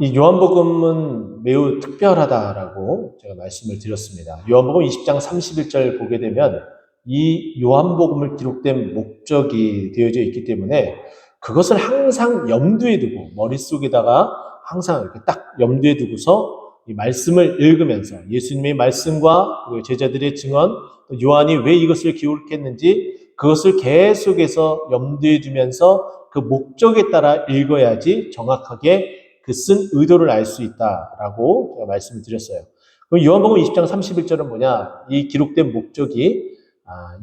이 요한복음은 매우 특별하다라고 제가 말씀을 드렸습니다. 요한복음 20장 31절 보게 되면 이 요한복음을 기록된 목적이 되어져 있기 때문에 그것을 항상 염두에 두고 머릿속에다가 항상 이렇게 딱 염두에 두고서 이 말씀을 읽으면서 예수님의 말씀과 제자들의 증언, 요한이 왜 이것을 기록했는지 그것을 계속해서 염두에 두면서 그 목적에 따라 읽어야지 정확하게 그 쓴 의도를 알 수 있다라고 제가 말씀을 드렸어요. 그럼 요한복음 20장 31절은 뭐냐? 이 기록된 목적이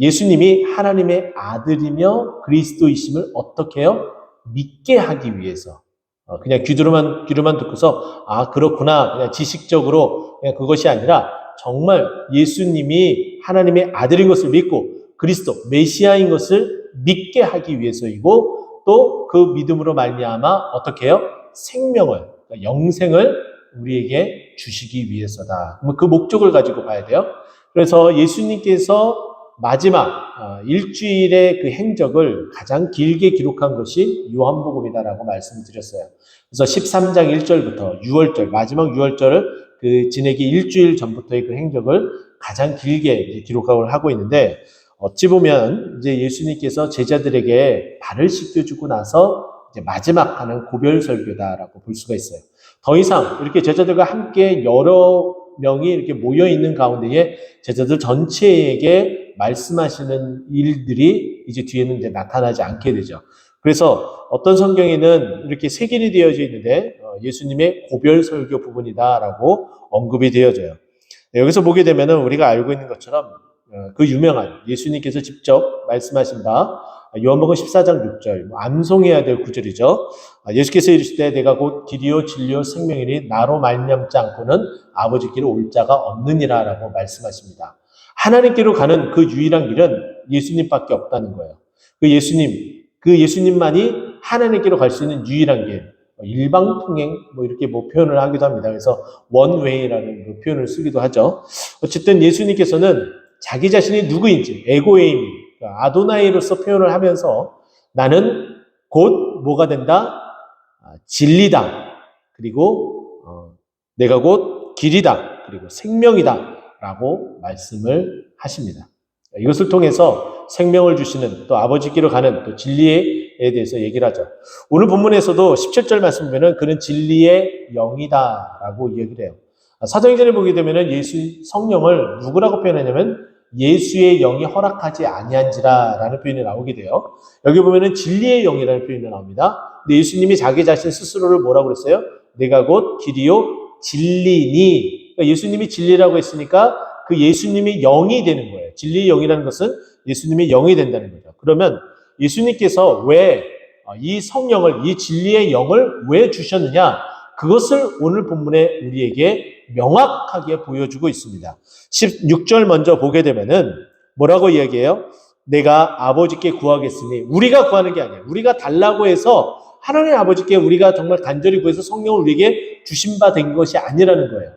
예수님이 하나님의 아들이며 그리스도이심을 어떻게 해요? 믿게 하기 위해서. 그냥 귀로만 듣고서 그렇구나 그냥 지식적으로 그냥 그것이 아니라 정말 예수님이 하나님의 아들인 것을 믿고 그리스도 메시아인 것을 믿게 하기 위해서이고 또 그 믿음으로 말미암아 어떻게 해요? 생명을, 그러니까 영생을 우리에게 주시기 위해서다. 그 목적을 가지고 봐야 돼요. 그래서 예수님께서 마지막 일주일의 그 행적을 가장 길게 기록한 것이 요한복음이다라고 말씀을 드렸어요. 그래서 13장 1절부터 6월절, 마지막 6월절을 그 지내기 일주일 전부터의 그 행적을 가장 길게 기록을 하고 있는데 어찌 보면 이제 예수님께서 제자들에게 발을 씻겨주고 나서 이제 마지막 하는 고별 설교다라고 볼 수가 있어요. 더 이상 이렇게 제자들과 함께 여러 명이 이렇게 모여 있는 가운데에 제자들 전체에게 말씀하시는 일들이 이제 뒤에는 이제 나타나지 않게 되죠. 그래서 어떤 성경에는 이렇게 색일이 되어져 있는데 예수님의 고별 설교 부분이다라고 언급이 되어져요. 여기서 보게 되면은 우리가 알고 있는 것처럼 그 유명한 예수님께서 직접 말씀하신 바 요한복음 14장 6절 암송해야 될 구절이죠. 예수께서 이르시되 내가 곧 길이요 진리요 생명이니 나로 말미암지 않고는 아버지께로 올 자가 없느니라라고 말씀하십니다. 하나님께로 가는 그 유일한 길은 예수님밖에 없다는 거예요. 그 예수님만이 하나님께로 갈 수 있는 유일한 길. 일방통행 이렇게 표현을 하기도 합니다. 그래서 원웨이라는 표현을 쓰기도 하죠. 어쨌든 예수님께서는 자기 자신이 누구인지 에고에임, 아도나이로서 표현을 하면서 나는 곧 뭐가 된다? 진리다. 그리고 내가 곧 길이다. 그리고 생명이다. 라고 말씀을 하십니다. 이것을 통해서 생명을 주시는 또 아버지께로 가는 또 진리에 대해서 얘기를 하죠. 오늘 본문에서도 17절 말씀 보면 그는 진리의 영이다라고 얘기를 해요. 사도행전을 보게 되면 예수 성령을 누구라고 표현하냐면 예수의 영이 허락하지 아니한지라라는 표현이 나오게 돼요. 여기 보면은 진리의 영이라는 표현이 나옵니다. 근데 예수님이 자기 자신 스스로를 뭐라고 그랬어요? 내가 곧 길이요 진리니. 그러니까 예수님이 진리라고 했으니까 그 예수님이 영이 되는 거예요. 진리의 영이라는 것은 예수님이 영이 된다는 거죠. 그러면 예수님께서 왜 이 성령을, 이 진리의 영을 왜 주셨느냐? 그것을 오늘 본문에 우리에게 명확하게 보여주고 있습니다. 16절 먼저 보게 되면은 뭐라고 이야기해요? 내가 아버지께 구하겠으니 우리가 구하는 게 아니에요. 우리가 달라고 해서 하나님 아버지께 우리가 정말 간절히 구해서 성령을 우리에게 주신 바 된 것이 아니라는 거예요.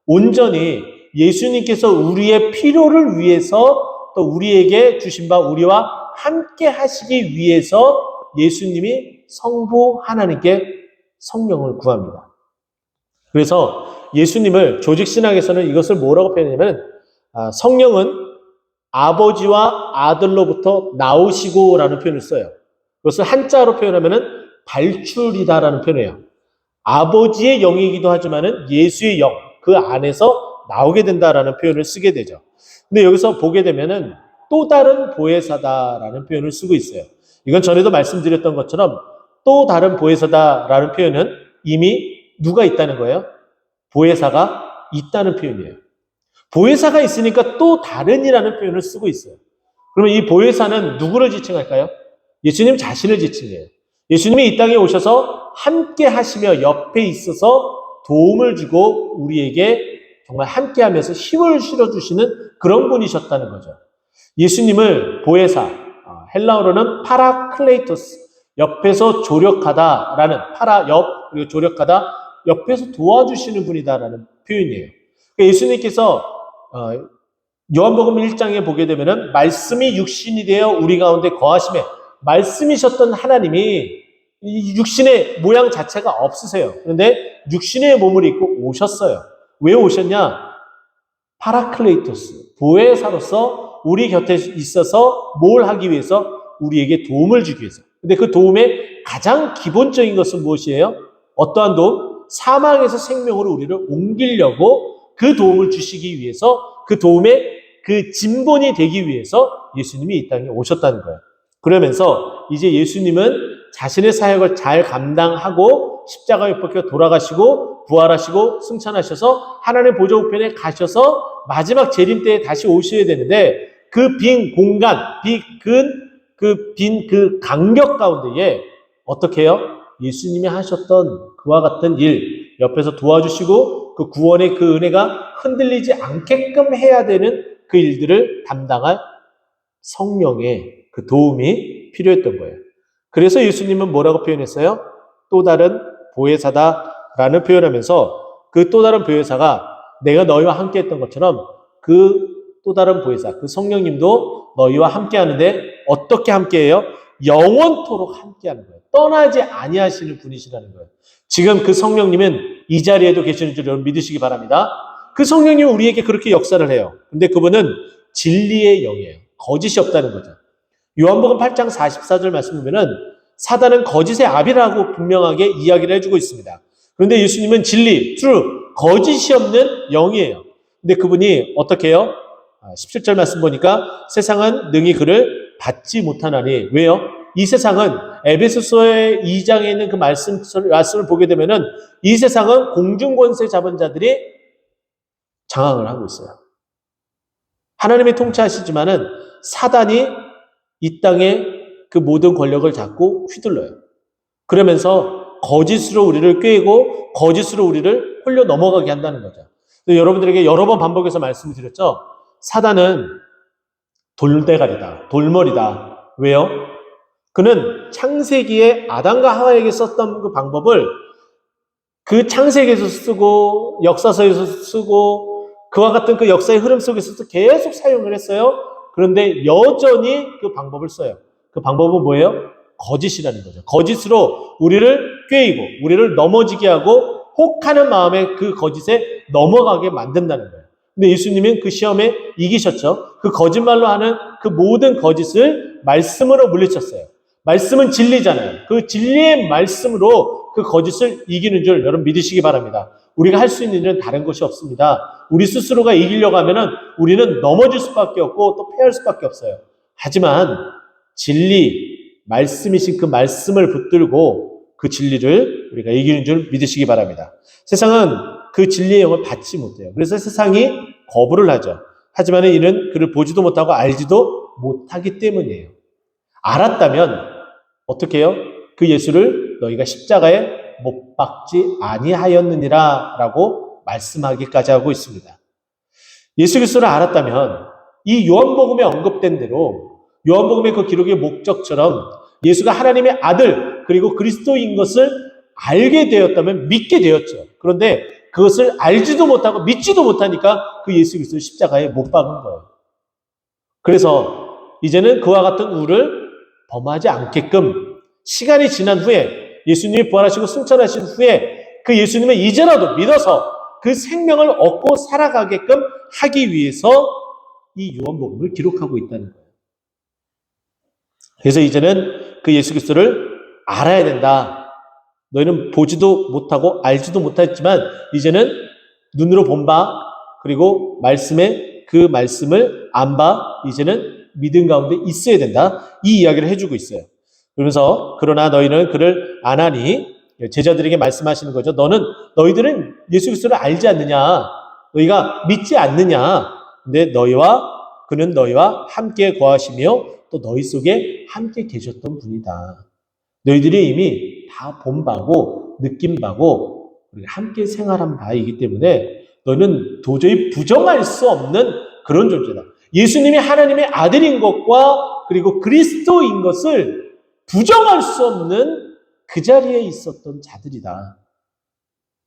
온전히 예수님께서 우리의 필요를 위해서 또 우리에게 주신 바 우리와 함께 하시기 위해서 예수님이 성부 하나님께 성령을 구합니다. 그래서 예수님을 조직신학에서는 이것을 뭐라고 표현하냐면 성령은 아버지와 아들로부터 나오시고라는 표현을 써요. 그것을 한자로 표현하면 발출이다라는 표현이에요. 아버지의 영이기도 하지만은 예수의 영, 그 안에서 나오게 된다라는 표현을 쓰게 되죠. 근데 여기서 보게 되면은 또 다른 보혜사다라는 표현을 쓰고 있어요. 이건 전에도 말씀드렸던 것처럼 또 다른 보혜사다라는 표현은 이미 누가 있다는 거예요? 보혜사가 있다는 표현이에요. 보혜사가 있으니까 또 다른이라는 표현을 쓰고 있어요. 그러면 이 보혜사는 누구를 지칭할까요? 예수님 자신을 지칭해요. 예수님이 이 땅에 오셔서 함께 하시며 옆에 있어서 도움을 주고 우리에게 정말 함께 하면서 힘을 실어주시는 그런 분이셨다는 거죠. 예수님을 보혜사, 헬라어로는 파라클레이토스, 옆에서 조력하다라는 그리고 조력하다, 옆에서 도와주시는 분이다라는 표현이에요. 그러니까 예수님께서 요한복음 1장에 보게 되면은 말씀이 육신이 되어 우리 가운데 거하심에 말씀이셨던 하나님이 이 육신의 모양 자체가 없으세요. 그런데 육신의 몸을 입고 오셨어요. 왜 오셨냐? 파라클레이토스, 보혜사로서 우리 곁에 있어서 뭘 하기 위해서? 우리에게 도움을 주기 위해서. 근데 그 도움의 가장 기본적인 것은 무엇이에요? 어떠한 도움? 사망에서 생명으로 우리를 옮기려고 그 도움을 주시기 위해서, 그 도움의 그 진본이 되기 위해서 예수님이 이 땅에 오셨다는 거예요. 그러면서 이제 예수님은 자신의 사역을 잘 감당하고 십자가에 못 박혀 돌아가시고 부활하시고 승천하셔서 하나님의 보좌 우편에 가셔서 마지막 재림 때에 다시 오셔야 되는데, 그 빈 공간, 빈 그 간격 가운데에 어떻게 해요? 예수님이 하셨던 그와 같은 일, 옆에서 도와주시고 그 구원의 그 은혜가 흔들리지 않게끔 해야 되는 그 일들을 담당할 성령의 그 도움이 필요했던 거예요. 그래서 예수님은 뭐라고 표현했어요? 또 다른 보혜사다라는 표현하면서, 그 또 다른 보혜사가 내가 너희와 함께 했던 것처럼 그 또 다른 보혜사, 그 성령님도 너희와 함께 하는데 어떻게 함께 해요? 영원토록 함께 하는 거예요. 떠나지 아니하시는 분이시라는 거예요. 지금 그 성령님은 이 자리에도 계시는 줄 여러분 믿으시기 바랍니다. 그 성령님은 우리에게 그렇게 역사를 해요. 근데 그분은 진리의 영이에요. 거짓이 없다는 거죠. 요한복음 8장 44절 말씀 보면은 사단은 거짓의 아비라고 분명하게 이야기를 해주고 있습니다. 그런데 예수님은 진리, true, 거짓이 없는 영이에요. 근데 그분이 어떻게 해요? 17절 말씀 보니까 세상은 능히 그를 받지 못하나니. 왜요? 이 세상은 에베소서의 2장에 있는 그 말씀을 보게 되면은 이 세상은 공중권세 잡은 자들이 장악을 하고 있어요. 하나님이 통치하시지만은 사단이 이 땅에 그 모든 권력을 잡고 휘둘러요. 그러면서 거짓으로 우리를 꾀고 거짓으로 우리를 홀려 넘어가게 한다는 거죠. 여러분들에게 여러 번 반복해서 말씀을 드렸죠. 사단은 돌대가리다, 돌머리다. 왜요? 그는 창세기에 아담과 하와에게 썼던 그 방법을 그 창세기에서 쓰고 역사서에서 쓰고 그와 같은 그 역사의 흐름 속에서도 계속 사용을 했어요. 그런데 여전히 그 방법을 써요. 그 방법은 뭐예요? 거짓이라는 거죠. 거짓으로 우리를 꾀이고 우리를 넘어지게 하고 혹하는 마음에 그 거짓에 넘어가게 만든다는 거예요. 근데 예수님은 그 시험에 이기셨죠. 그 거짓말로 하는 그 모든 거짓을 말씀으로 물리쳤어요. 말씀은 진리잖아요. 그 진리의 말씀으로 그 거짓을 이기는 줄 여러분 믿으시기 바랍니다. 우리가 할 수 있는 일은 다른 것이 없습니다. 우리 스스로가 이기려고 하면은 우리는 넘어질 수밖에 없고 또 패할 수밖에 없어요. 하지만 진리, 말씀이신 그 말씀을 붙들고 그 진리를 우리가 이기는 줄 믿으시기 바랍니다. 세상은 그 진리의 영을 받지 못해요. 그래서 세상이 거부를 하죠. 하지만 이는 그를 보지도 못하고 알지도 못하기 때문이에요. 알았다면 어떻게 해요? 그 예수를 너희가 십자가에 못 박지 아니하였느니라 라고 말씀하기까지 하고 있습니다. 예수 그리스도를 알았다면 이 요한복음에 언급된 대로 요한복음의 그 기록의 목적처럼 예수가 하나님의 아들 그리고 그리스도인 것을 알게 되었다면 믿게 되었죠. 그런데 그것을 알지도 못하고 믿지도 못하니까 그 예수 그리스도를 십자가에 못 박은 거예요. 그래서 이제는 그와 같은 우를 범하지 않게끔 시간이 지난 후에 예수님이 부활하시고 승천하신 후에 그 예수님을 이제라도 믿어서 그 생명을 얻고 살아가게끔 하기 위해서 이 요한복음을 기록하고 있다는 거예요. 그래서 이제는 그 예수 그리스도를 알아야 된다. 너희는 보지도 못하고 알지도 못했지만 이제는 눈으로 본 바 그리고 말씀에 그 말씀을 안 바 이제는 믿음 가운데 있어야 된다. 이 이야기를 해주고 있어요. 그러면서 그러나 너희는 그를 안 하니 제자들에게 말씀하시는 거죠. 너희들은 예수 그리스도를 알지 않느냐? 너희가 믿지 않느냐? 근데 그는 너희와 함께 거하시며 또 너희 속에 함께 계셨던 분이다. 너희들이 이미 다 본 바고 느낀 바고 함께 생활한 바이기 때문에 너희는 도저히 부정할 수 없는 그런 존재다. 예수님이 하나님의 아들인 것과 그리고 그리스도인 것을 부정할 수 없는 그 자리에 있었던 자들이다.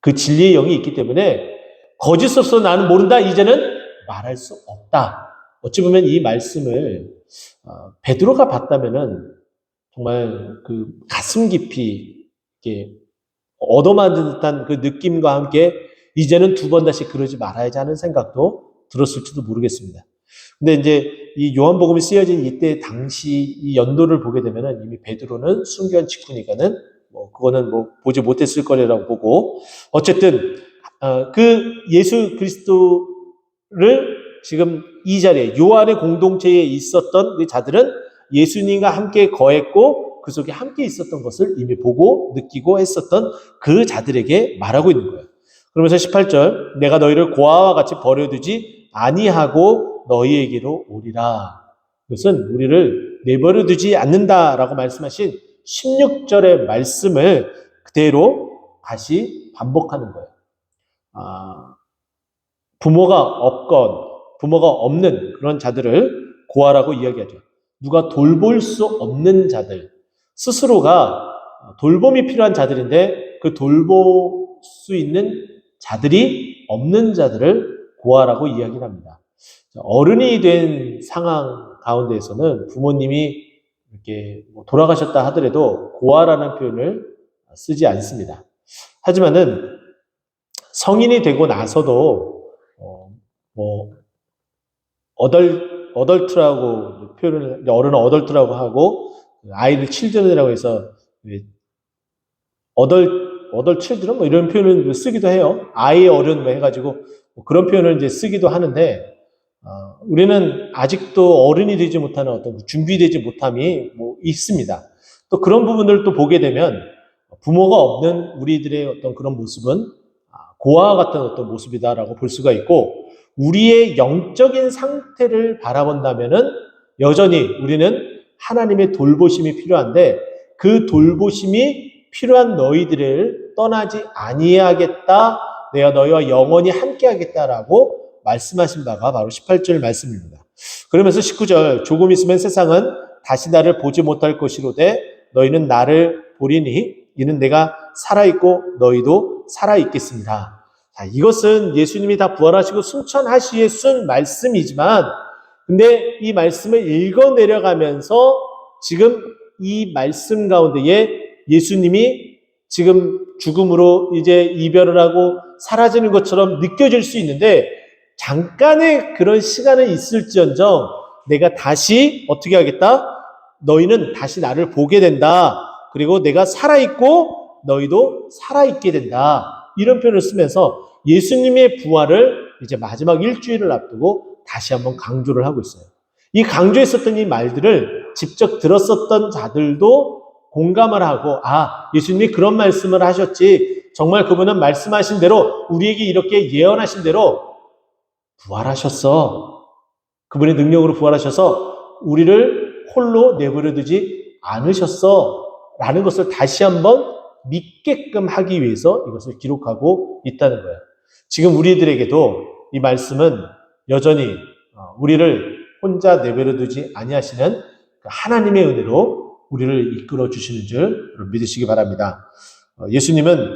그 진리의 영이 있기 때문에 거짓 없어 나는 모른다. 이제는 말할 수 없다. 어찌 보면 이 말씀을 베드로가 봤다면은 정말 그 가슴 깊이 이렇게 얻어맞은 듯한 그 느낌과 함께 이제는 두 번 다시 그러지 말아야지 하는 생각도 들었을지도 모르겠습니다. 근데 이제 이 요한복음이 쓰여진 이때 당시 이 연도를 보게 되면은 이미 베드로는 순교한 직후니까는 그거는 보지 못했을 거라고 보고, 어쨌든 그 예수 그리스도를 지금 이 자리에 요한의 공동체에 있었던 그 자들은 예수님과 함께 거했고 그 속에 함께 있었던 것을 이미 보고 느끼고 했었던 그 자들에게 말하고 있는 거예요. 그러면서 18절, 내가 너희를 고아와 같이 버려두지 아니하고 너희에게로 오리라. 그것은 우리를 내버려 두지 않는다라고 말씀하신 16절의 말씀을 그대로 다시 반복하는 거예요. 부모가 없는 그런 자들을 고아라고 이야기하죠. 누가 돌볼 수 없는 자들, 스스로가 돌봄이 필요한 자들인데 그 돌볼 수 있는 자들이 없는 자들을 고아라고 이야기를 합니다. 어른이 된 상황 가운데에서는 부모님이 이렇게 돌아가셨다 하더라도 고아라는 표현을 쓰지 않습니다. 하지만은 성인이 되고 나서도 어덜트라고 표현을, 어른은 어덜트라고 하고 아이를 칠드런이라고 해서 어덜 칠드런 이런 표현을 쓰기도 해요. 아이의 어른 해가지고 그런 표현을 이제 쓰기도 하는데, 우리는 아직도 어른이 되지 못하는 어떤 준비되지 못함이 있습니다. 또 그런 부분들을 또 보게 되면 부모가 없는 우리들의 어떤 그런 모습은 고아와 같은 어떤 모습이다라고 볼 수가 있고, 우리의 영적인 상태를 바라본다면은 여전히 우리는 하나님의 돌보심이 필요한데, 그 돌보심이 필요한 너희들을 떠나지 아니하겠다, 내가 너희와 영원히 함께하겠다라고 말씀하신 바가 바로 18절 말씀입니다. 그러면서 19절, 조금 있으면 세상은 다시 나를 보지 못할 것이로되 너희는 나를 보리니 이는 내가 살아있고 너희도 살아있겠습니다. 자, 이것은 예수님이 다 부활하시고 승천하시에 쓴 말씀이지만, 근데 이 말씀을 읽어내려가면서 지금 이 말씀 가운데에 예수님이 지금 죽음으로 이제 이별을 하고 사라지는 것처럼 느껴질 수 있는데, 잠깐의 그런 시간은 있을지언정 내가 다시 어떻게 하겠다? 너희는 다시 나를 보게 된다. 그리고 내가 살아있고 너희도 살아있게 된다. 이런 표현을 쓰면서 예수님의 부활을 이제 마지막 일주일을 앞두고 다시 한번 강조를 하고 있어요. 이 강조했었던 이 말들을 직접 들었었던 자들도 공감을 하고, 예수님이 그런 말씀을 하셨지, 정말 그분은 말씀하신 대로 우리에게 이렇게 예언하신 대로 부활하셨어. 그분의 능력으로 부활하셔서 우리를 홀로 내버려두지 않으셨어 라는 것을 다시 한번 믿게끔 하기 위해서 이것을 기록하고 있다는 거예요. 지금 우리들에게도 이 말씀은 여전히 우리를 혼자 내버려두지 아니하시는 하나님의 은혜로 우리를 이끌어 주시는 줄 믿으시기 바랍니다. 예수님은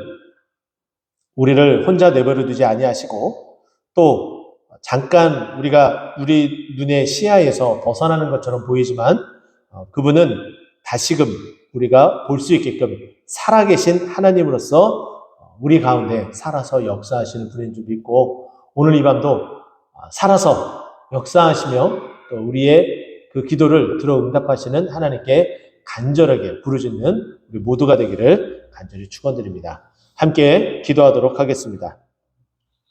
우리를 혼자 내버려두지 아니하시고, 또 잠깐 우리 눈의 시야에서 벗어나는 것처럼 보이지만 그분은 다시금 우리가 볼 수 있게끔 살아계신 하나님으로서 우리 가운데 살아서 역사하시는 분인 줄 믿고, 오늘 이 밤도 살아서 역사하시며 또 우리의 그 기도를 들어 응답하시는 하나님께 간절하게 부르짖는 우리 모두가 되기를 간절히 축원드립니다. 함께 기도하도록 하겠습니다.